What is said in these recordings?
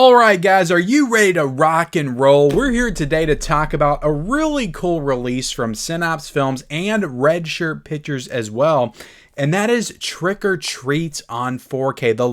All right, guys, are you ready to rock and roll? We're here today to talk about a really cool release from Synapse Films and Red Shirt Pictures as well, and that is Trick or Treat on 4K, the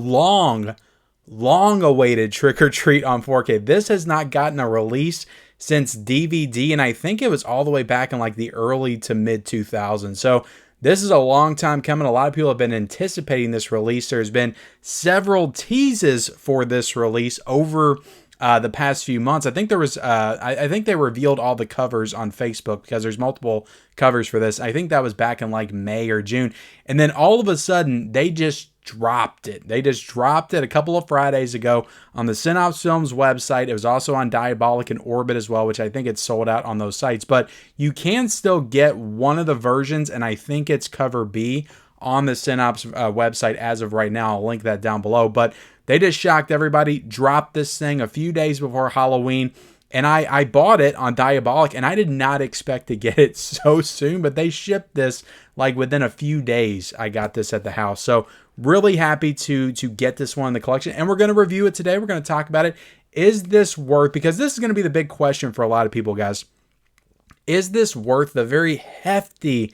long-awaited Trick or Treat on 4K. This has not gotten a release since DVD, and I think it was all the way back in like the early to mid 2000s. So this is a long time coming. A lot of people have been anticipating this release. There's been several teases for this release over the past few months. I think there was, I think they revealed all the covers on Facebook because there's multiple covers for this. I think that was back in like May or June. And then all of a sudden, they just dropped it. They just dropped it a couple of Fridays ago on the Synapse Films website. It was also on Diabolic and Orbit as well, which I think it's sold out on those sites. But you can still get one of the versions, and I think it's cover B on the Synapse website as of right now. I'll link that down below. But they just shocked everybody, dropped this thing a few days before Halloween. And I bought it on Diabolic, and I did not expect to get it so soon, but they shipped this like within a few days. I got this at the house. So really happy to get this one in the collection, and we're going to review it today. We're going to talk about it. Is this worth, because this is going to be the big question for a lot of people, guys. Is this worth the very hefty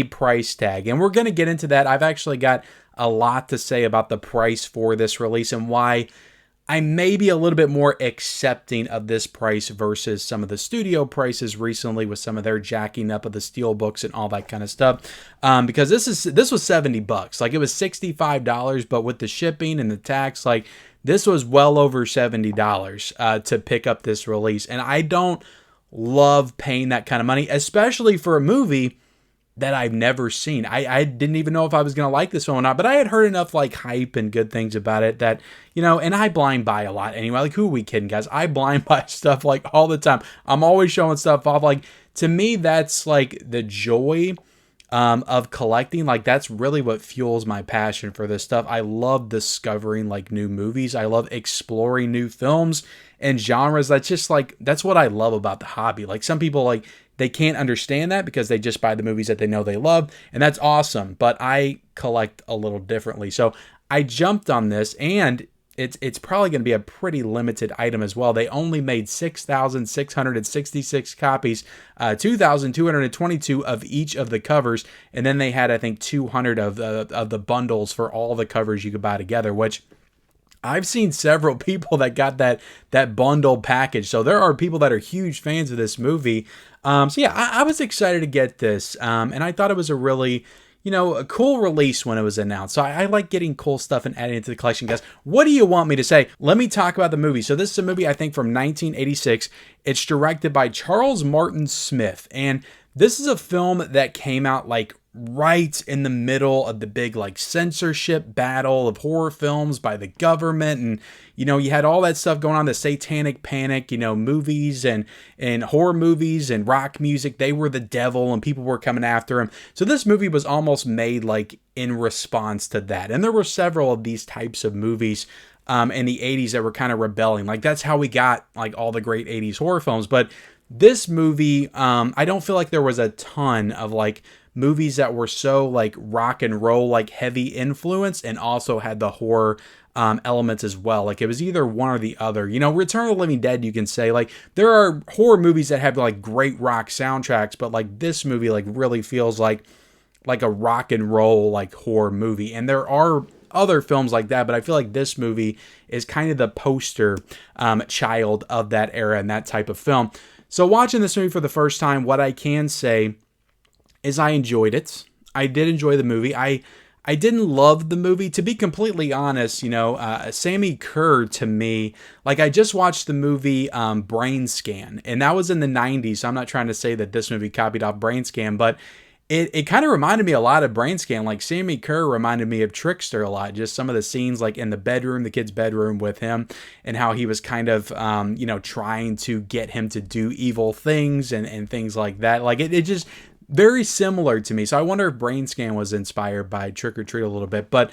price tag? And we're going to get into that. I've actually got a lot to say about the price for this release and why I may be a little bit more accepting of this price versus some of the studio prices recently with some of their jacking up of the steel books and all that kind of stuff. Because this was $70. Like, it was $65, but with the shipping and the tax, like, this was well over $70 to pick up this release. And I don't love paying that kind of money, especially for a movie that I've never seen. I didn't even know if I was going to like this one or not, but I had heard enough like hype and good things about it that, you know, and I blind buy a lot anyway. Like, who are we kidding, guys? I blind buy stuff like all the time. I'm always showing stuff off. Like, to me, that's like the joy of collecting. Like, that's really what fuels my passion for this stuff. I love discovering like new movies. I love exploring new films and genres. That's just like, that's what I love about the hobby. Like, some people, like, they can't understand that because they just buy the movies that they know they love, and that's awesome. But I collect a little differently. So I jumped on this, and it's probably going to be a pretty limited item as well. They only made 6,666 copies, 2,222 of each of the covers, and then they had, I think, 200 of the bundles for all the covers you could buy together, which I've seen several people that got that bundle package. So there are people that are huge fans of this movie. So yeah, I was excited to get this. And I thought it was a really, you know, a cool release when it was announced. So I like getting cool stuff and adding it to the collection, guys. What do you want me to say? Let me talk about the movie. So this is a movie, I think, from 1986. It's directed by Charles Martin Smith. And this is a film that came out like right in the middle of the big like censorship battle of horror films by the government. And, you know, you had all that stuff going on, the satanic panic, you know, movies and horror movies and rock music. They were the devil and people were coming after him. So this movie was almost made like in response to that. And there were several of these types of movies in the 80s that were kind of rebelling. Like, that's how we got like all the great 80s horror films. But this movie, I don't feel like there was a ton of like movies that were so like rock and roll, like heavy influence, and also had the horror elements as well. Like, it was either one or the other. You know, Return of the Living Dead, you can say, like, there are horror movies that have like great rock soundtracks, but like this movie like really feels like a rock and roll like horror movie. And there are other films like that, but I feel like this movie is kind of the poster child of that era and that type of film. So watching this movie for the first time, what I can say is I enjoyed it. I did enjoy the movie. I didn't love the movie, to be completely honest. You know, Sammy Kerr, to me, like, I just watched the movie Brain Scan, and that was in the 90s. So I'm not trying to say that this movie copied off Brain Scan, but it kind of reminded me a lot of Brain Scan. Like, Sammy Kerr reminded me of Trickster a lot. Just some of the scenes, like in the bedroom, the kid's bedroom with him, and how he was kind of, you know, trying to get him to do evil things and things like that. Like, it just very similar to me. So I wonder if Brain Scan was inspired by Trick or Treat a little bit. But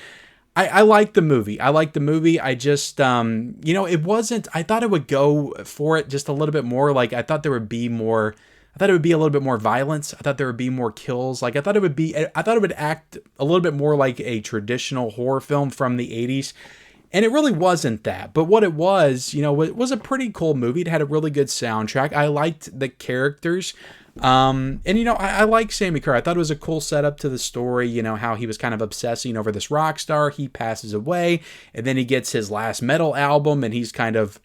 I like the movie. I like the movie. I just, you know, it wasn't, I thought it would go for it just a little bit more. Like, I thought there would be more, I thought it would be a little bit more violence. I thought there would be more kills. Like, I thought it would act a little bit more like a traditional horror film from the 80s. And it really wasn't that. But what it was, it was a pretty cool movie. It had a really good soundtrack. I liked the characters. And I like Sammy Kerr. I thought it was a cool setup to the story, how he was kind of obsessing over this rock star. He passes away, and then he gets his last metal album, and he's kind of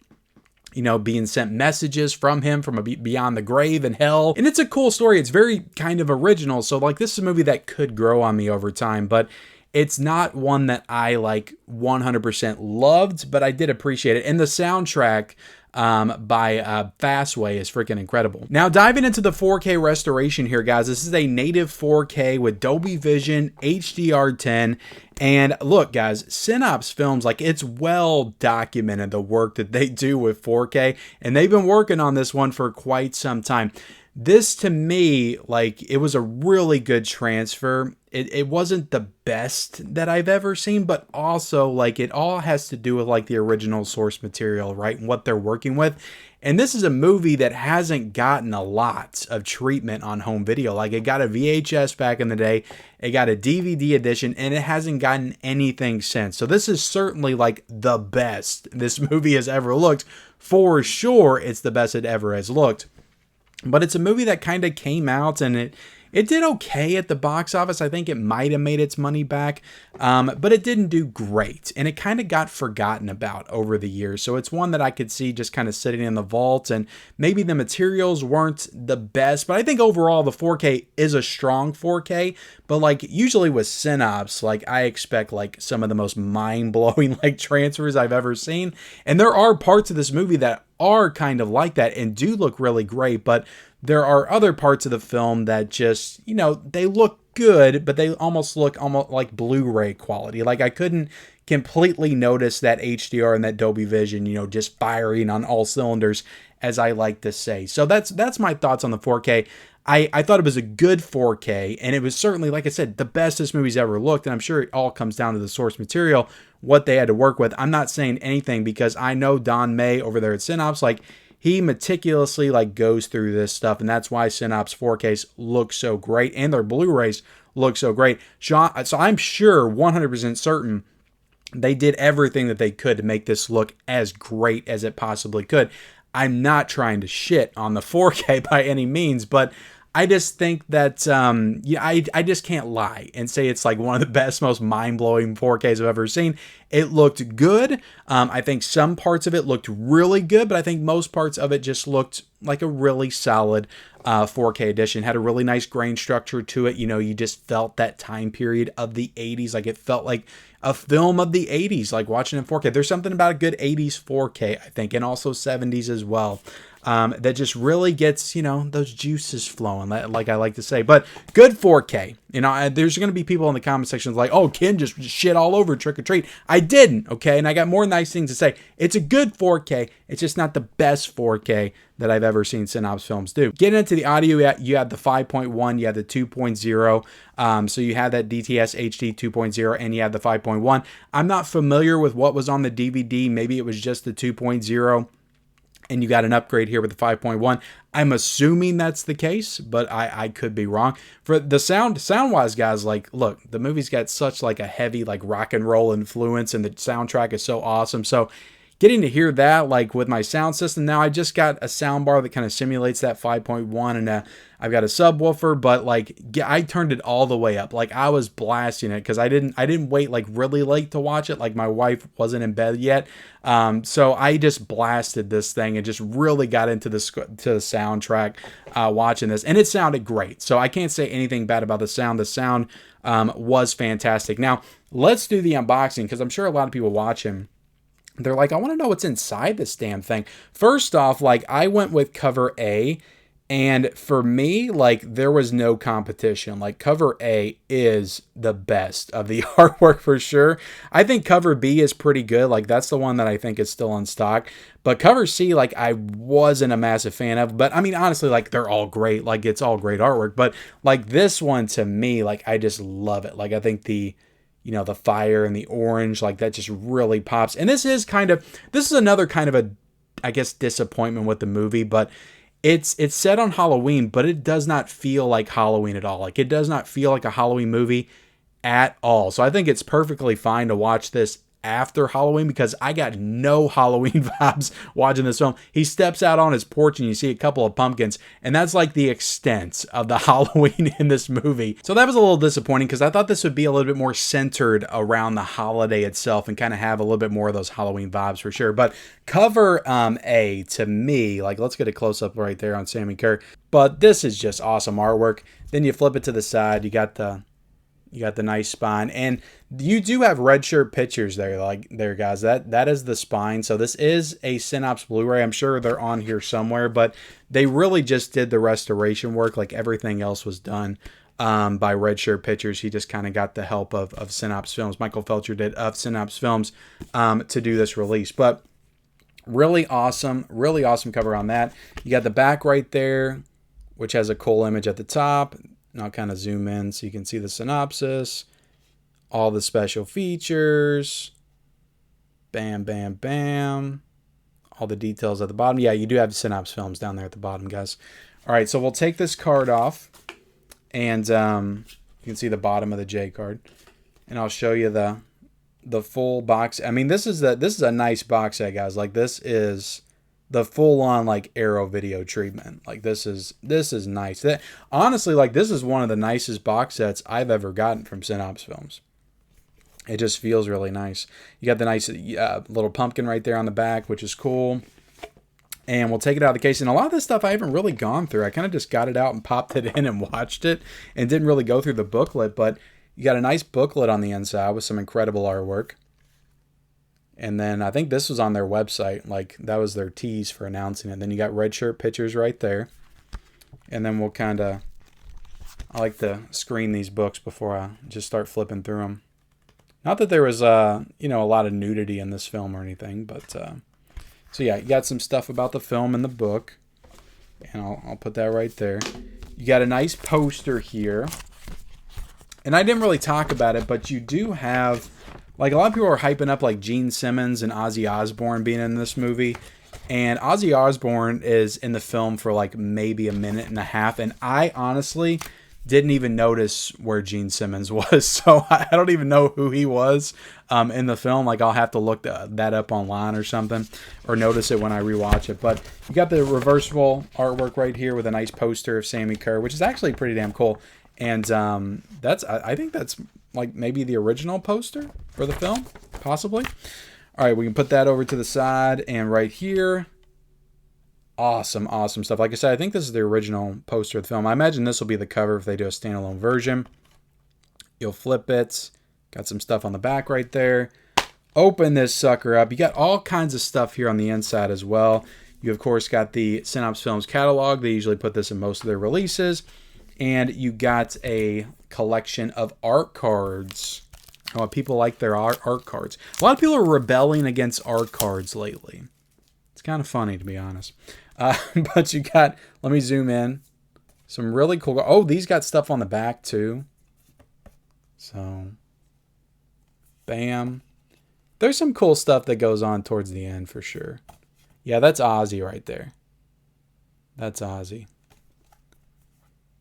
being sent messages from him from beyond the grave and hell. And it's a cool story. It's very kind of original. So like, this is a movie that could grow on me over time, but it's not one that I like 100% loved, but I did appreciate it. And the soundtrack by Fastway is freaking incredible. Now diving into the 4K restoration here, guys, this is a native 4K with Dolby Vision, HDR10, and look, guys, Synapse Films, like, it's well documented the work that they do with 4K, and they've been working on this one for quite some time. This, to me, like, it was a really good transfer. It wasn't the best that I've ever seen, but also, like, it all has to do with, like, the original source material, right, and what they're working with. And this is a movie that hasn't gotten a lot of treatment on home video. Like, it got a VHS back in the day, it got a DVD edition, and it hasn't gotten anything since. So this is certainly, like, the best this movie has ever looked. For sure, it's the best it ever has looked. But it's a movie that kind of came out, and it did okay at the box office. I think it might have made its money back, but it didn't do great. And it kind of got forgotten about over the years. So it's one that I could see just kind of sitting in the vault, and maybe the materials weren't the best. But I think overall the 4K is a strong 4K. But like usually with Synapse, like I expect like some of the most mind-blowing like transfers I've ever seen. And there are parts of this movie that are kind of like that and do look really great, but there are other parts of the film that just, they look good, but they almost look like Blu-ray quality. Like I couldn't completely notice that HDR and that Dolby Vision, just firing on all cylinders, as I like to say. So that's my thoughts on the 4K. I thought it was a good 4K, and it was certainly, like I said, the best this movie's ever looked, and I'm sure it all comes down to the source material, what they had to work with. I'm not saying anything because I know Don May over there at Synapse, like, he meticulously, like, goes through this stuff, and that's why Synapse 4Ks look so great, and their Blu-rays look so great. So I'm sure, 100% certain, they did everything that they could to make this look as great as it possibly could. I'm not trying to shit on the 4K by any means, but I just think that, I just can't lie and say it's like one of the best, most mind-blowing 4Ks I've ever seen. It looked good. I think some parts of it looked really good, but I think most parts of it just looked like a really solid 4K edition. Had a really nice grain structure to it. You just felt that time period of the 80s. Like it felt like a film of the 80s, like watching in 4K. There's something about a good 80s 4K, I think, and also 70s as well. That just really gets, those juices flowing, like I like to say. But good 4K. There's going to be people in the comment section like, oh, Ken just shit all over Trick or Treat. I didn't, okay? And I got more nice things to say. It's a good 4K. It's just not the best 4K that I've ever seen Synapse Films do. Getting into the audio, you had the 5.1, you had the 2.0. So you had that DTS HD 2.0, and you had the 5.1. I'm not familiar with what was on the DVD. Maybe it was just the 2.0. And you got an upgrade here with the 5.1. I'm assuming that's the case, but I could be wrong. For the sound-wise, guys, like, look, the movie's got such like a heavy like rock and roll influence, and the soundtrack is so awesome. So getting to hear that like with my sound system now, I just got a sound bar that kind of simulates that 5.1, and I've got a subwoofer, but like I turned it all the way up. Like I was blasting it because I didn't wait like really late to watch it. Like my wife wasn't in bed yet, so I just blasted this thing and just really got into the soundtrack watching this, and it sounded great. So I can't say anything bad about the sound. The sound was fantastic. Now let's do the unboxing because I'm sure a lot of people watching, they're like, I want to know what's inside this damn thing. First off, like I went with cover A, and for me, like there was no competition. Like cover A is the best of the artwork for sure. I think cover B is pretty good. Like that's the one that I think is still in stock. But cover C, like I wasn't a massive fan of. But I mean, honestly, like they're all great. Like it's all great artwork. But like this one to me, like I just love it. Like I think the fire and the orange, like that just really pops. And this is another kind of a, I guess, disappointment with the movie, but it's set on Halloween, but it does not feel like Halloween at all. Like it does not feel like a Halloween movie at all. So I think it's perfectly fine to watch this after Halloween, because I got no Halloween vibes watching this film. He steps out on his porch and you see a couple of pumpkins, and that's like the extent of the Halloween in this movie. So that was a little disappointing, because I thought this would be a little bit more centered around the holiday itself and kind of have a little bit more of those Halloween vibes for sure. But cover A, to me, like, let's get a close-up right there on Sammy Kerr. But this is just awesome artwork. Then you flip it to the side, you got the nice spine, and you do have red shirt pictures there, like there, guys. That is the spine. So this is a Synapse Blu-ray. I'm sure they're on here somewhere, but they really just did the restoration work. Like everything else was done by Red Shirt Pictures. He just kind of got the help of Synapse Films. Michael Felcher did of Synapse Films to do this release. But really awesome cover on that. You got the back right there, which has a cool image at the top. And I'll kind of zoom in so you can see the synopsis, all the special features, bam, bam, bam, all the details at the bottom. Yeah, you do have Synapse Films down there at the bottom, guys. All right, so we'll take this card off, and you can see the bottom of the J card, and I'll show you the full box. I mean, this is a nice box set, guys. Like, this is the full-on like Arrow video treatment. Like, this is nice. Honestly, like, this is one of the nicest box sets I've ever gotten from Synapse Films. It just feels really nice. You got the nice little pumpkin right there on the back, which is cool. And we'll take it out of the case. And a lot of this stuff I haven't really gone through. I kind of just got it out and popped it in and watched it and didn't really go through the booklet. But you got a nice booklet on the inside with some incredible artwork. And then I think this was on their website. Like, that was their tease for announcing it. Then you got Red Shirt Pictures right there. And then we'll kind of, I like to screen these books before I just start flipping through them. Not that there was, a lot of nudity in this film or anything. But, so yeah, you got some stuff about the film in the book. And I'll put that right there. You got a nice poster here. And I didn't really talk about it, but you do have, like, a lot of people are hyping up like Gene Simmons and Ozzy Osbourne being in this movie. And Ozzy Osbourne is in the film for like maybe a minute and a half. And I honestly didn't even notice where Gene Simmons was. So I don't even know who he was in the film. Like, I'll have to look that up online or something, or notice it when I rewatch it. But you got the reversible artwork right here with a nice poster of Sammy Kerr, which is actually pretty damn cool. And I think that's like maybe the original poster for the film, possibly. All right, we can put that over to the side, and right here, awesome stuff. Like I said, I think this is the original poster of the film. I imagine this will be the cover if they do a standalone version. You'll flip it. Got some stuff on the back right there. Open this sucker up. You got all kinds of stuff here on the inside as well. You, of course, got the Synapse Films catalog. They usually put this in most of their releases. And you got a collection of art cards. Oh, people like their art cards. A lot of people are rebelling against art cards lately. It's kind of funny, to be honest. But you got, let me zoom in, some really cool. Oh, these got stuff on the back too. So, bam. There's some cool stuff that goes on towards the end for sure. Yeah, that's Ozzy right there. That's Ozzy.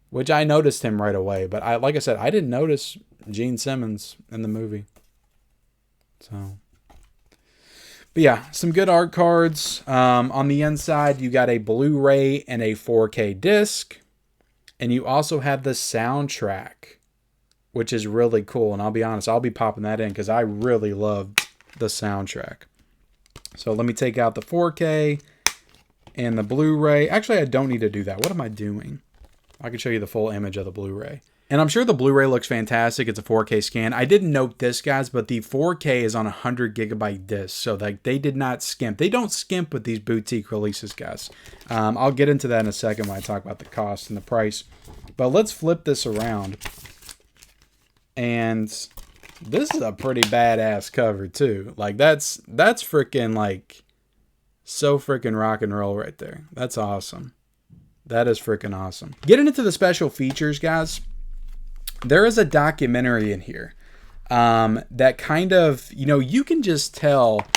Which I noticed him right away, but like I said, I didn't notice Gene Simmons in the movie. So, but yeah, some good art cards. On the inside, you got a Blu-ray and a 4K disc, and you also have the soundtrack, which is really cool. And I'll be honest, I'll be popping that in because I really loved the soundtrack. So let me take out the 4K and the Blu-ray. Actually, I don't need to do that. What am I doing? I can show you the full image of the Blu-ray. And I'm sure the Blu-ray looks fantastic. It's a 4K scan. I didn't note this, guys, but the 4K is on a 100 gigabyte disc. So like, they did not skimp. They don't skimp with these boutique releases, guys. I'll get into that in a second when I talk about the cost and the price. But let's flip this around. And this is a pretty badass cover too. Like, that's freaking like so freaking rock and roll right there. That's awesome. That is freaking awesome. Getting into the special features, guys, there is a documentary in here that kind of, you can just tell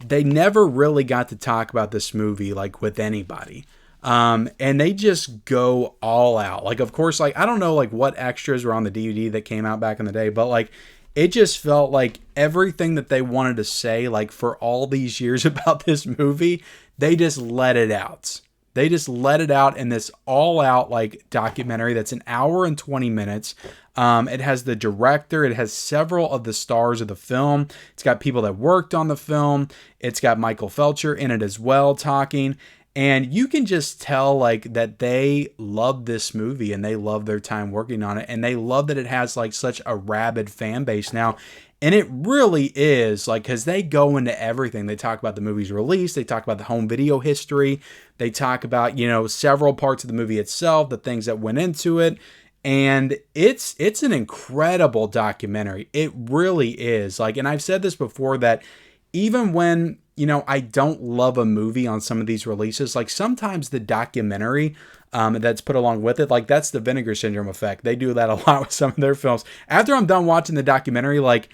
they never really got to talk about this movie like with anybody. And they just go all out. Like, of course, like, I don't know like what extras were on the DVD that came out back in the day, but like it just felt like everything that they wanted to say, like for all these years about this movie, they just let it out. They just let it out in this all-out like documentary that's an hour and 20 minutes. It has the director. It has several of the stars of the film. It's got people that worked on the film. It's got Michael Felcher in it as well talking. And you can just tell like that they love this movie and they love their time working on it. And they love that it has like such a rabid fan base now. And it really is like, because they go into everything. They talk about the movie's release. They talk about the home video history. They talk about, several parts of the movie itself, the things that went into it. And it's an incredible documentary. It really is. Like, and I've said this before that even when, I don't love a movie on some of these releases, like sometimes the documentary that's put along with it, like that's the Vinegar Syndrome effect. They do that a lot with some of their films. After I'm done watching the documentary, like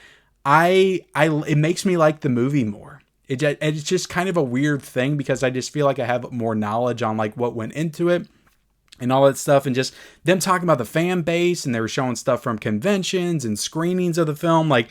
it makes me like the movie more. It's just kind of a weird thing because I just feel like I have more knowledge on like what went into it and all that stuff, and just them talking about the fan base, and they were showing stuff from conventions and screenings of the film. Like,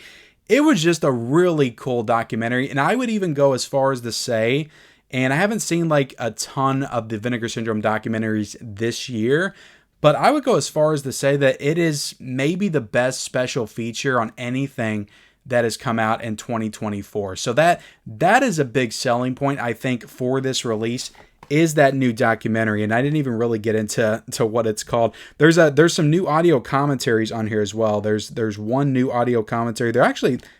it was just a really cool documentary. And I would even go as far as to say, and I haven't seen like a ton of the Vinegar Syndrome documentaries this year, but I would go as far as to say that it is maybe the best special feature on anything that has come out in 2024. So that is a big selling point, I think, for this release, is that new documentary. And I didn't even really get into what it's called. There's some new audio commentaries on here as well. There's one new audio commentary.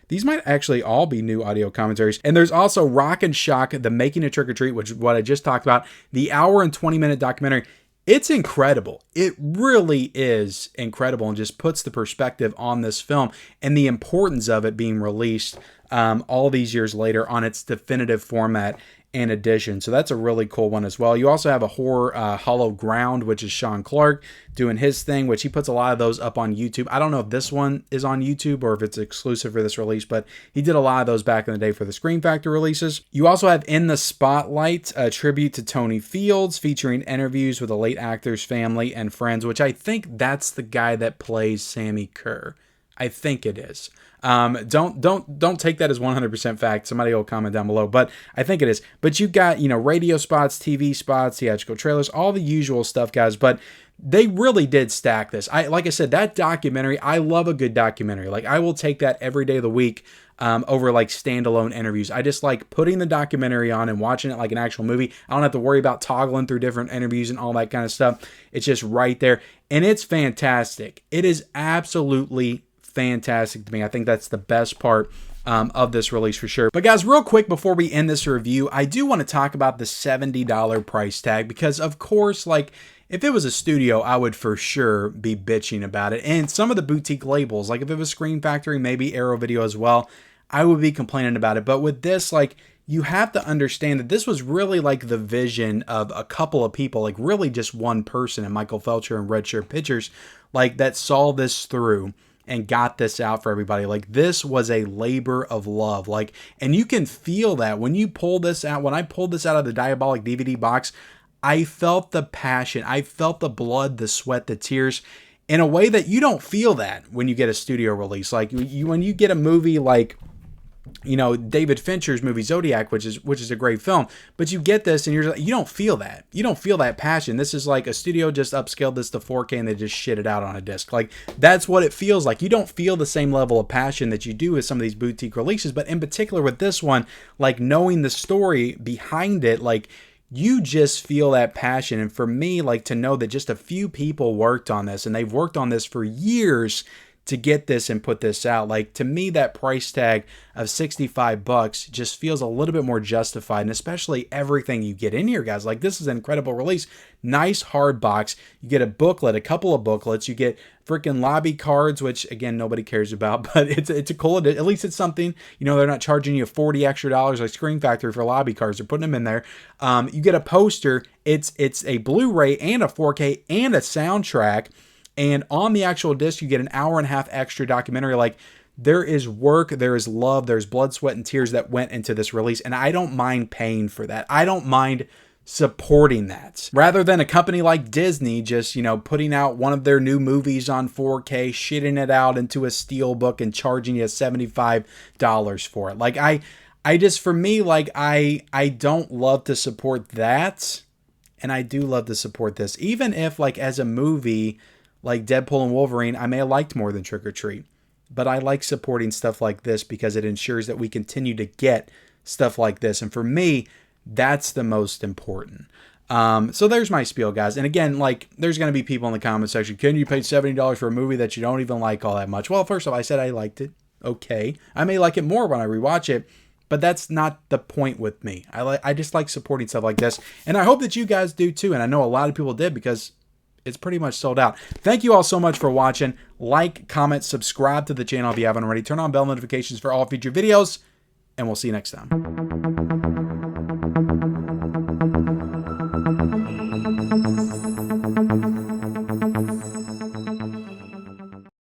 These might actually all be new audio commentaries. And there's also Rock and Shock, The Making of Trick or Treat, which is what I just talked about, the hour and 20-minute documentary. It's incredible. It really is incredible, and just puts the perspective on this film and the importance of it being released all these years later on its definitive format and edition. So that's a really cool one as well. You also have a horror Hollow Ground, which is Sean Clark doing his thing, which he puts a lot of those up on YouTube. I don't know if this one is on YouTube or if it's exclusive for this release, but he did a lot of those back in the day for the Scream Factor releases. You also have In the Spotlight, a tribute to Tony Fields, featuring interviews with the late actor's family and friends, which I think that's the guy that plays Sammy Kerr. I think it is. Don't take that as 100% fact. Somebody will comment down below, but I think it is. But you got, radio spots, TV spots, theatrical trailers, all the usual stuff, guys. But they really did stack this. Like I said, that documentary, I love a good documentary. Like, I will take that every day of the week over like standalone interviews. I just like putting the documentary on and watching it like an actual movie. I don't have to worry about toggling through different interviews and all that kind of stuff. It's just right there. And it's fantastic. It is absolutely fantastic to me. I think that's the best part of this release for sure. But guys, real quick before we end this review, I do want to talk about the $70 price tag, because of course, like, if it was a studio, I would for sure be bitching about it. And some of the boutique labels, like if it was Screen Factory, maybe Arrow Video as well, I would be complaining about it. But with this, like, you have to understand that this was really like the vision of a couple of people, like really just one person, and Michael Felcher and Red Shirt Pictures, like, that saw this through and got this out for everybody. Like, this was a labor of love. Like, and you can feel that when you pull this out. When I pulled this out of the Diabolic DVD box, I felt the passion. I felt the blood, the sweat, the tears, in a way that you don't feel that when you get a studio release. Like, when you get a movie like, David Fincher's movie Zodiac, which is a great film, but you get this and you don't feel that. You don't feel that passion. This is like a studio just upscaled this to 4K and they just shit it out on a disc. Like, that's what it feels like. You don't feel the same level of passion that you do with some of these boutique releases, but in particular with this one, like, knowing the story behind it, like, you just feel that passion. And for me, like, to know that just a few people worked on this, and they've worked on this for years to get this and put this out, like, to me, that price tag of $65 just feels a little bit more justified, and especially everything you get in here, guys. Like, this is an incredible release. Nice hard box. You get a booklet, a couple of booklets. You get freaking lobby cards, which again nobody cares about, but it's a cool. At least it's something. They're not charging you $40 extra like Screen Factory for lobby cards. They're putting them in there. You get a poster. It's a Blu-ray and a 4K and a soundtrack. And on the actual disc, you get an hour and a half extra documentary. Like, there is work, there is love, there's blood, sweat, and tears that went into this release. And I don't mind paying for that. I don't mind supporting that. Rather than a company like Disney just, putting out one of their new movies on 4K, shitting it out into a steelbook and charging you $75 for it. Like I just, for me, like I don't love to support that. And I do love to support this. Even if, like, as a movie, like Deadpool and Wolverine, I may have liked more than Trick or Treat. But I like supporting stuff like this because it ensures that we continue to get stuff like this. And for me, that's the most important. So there's my spiel, guys. And again, like, there's going to be people in the comment section, can you pay $70 for a movie that you don't even like all that much? Well, first of all, I said I liked it. Okay. I may like it more when I rewatch it. But that's not the point with me. I just like supporting stuff like this. And I hope that you guys do too. And I know a lot of people did because it's pretty much sold out. Thank you all so much for watching. Like, comment, subscribe to the channel if you haven't already. Turn on bell notifications for all future videos. And we'll see you next time.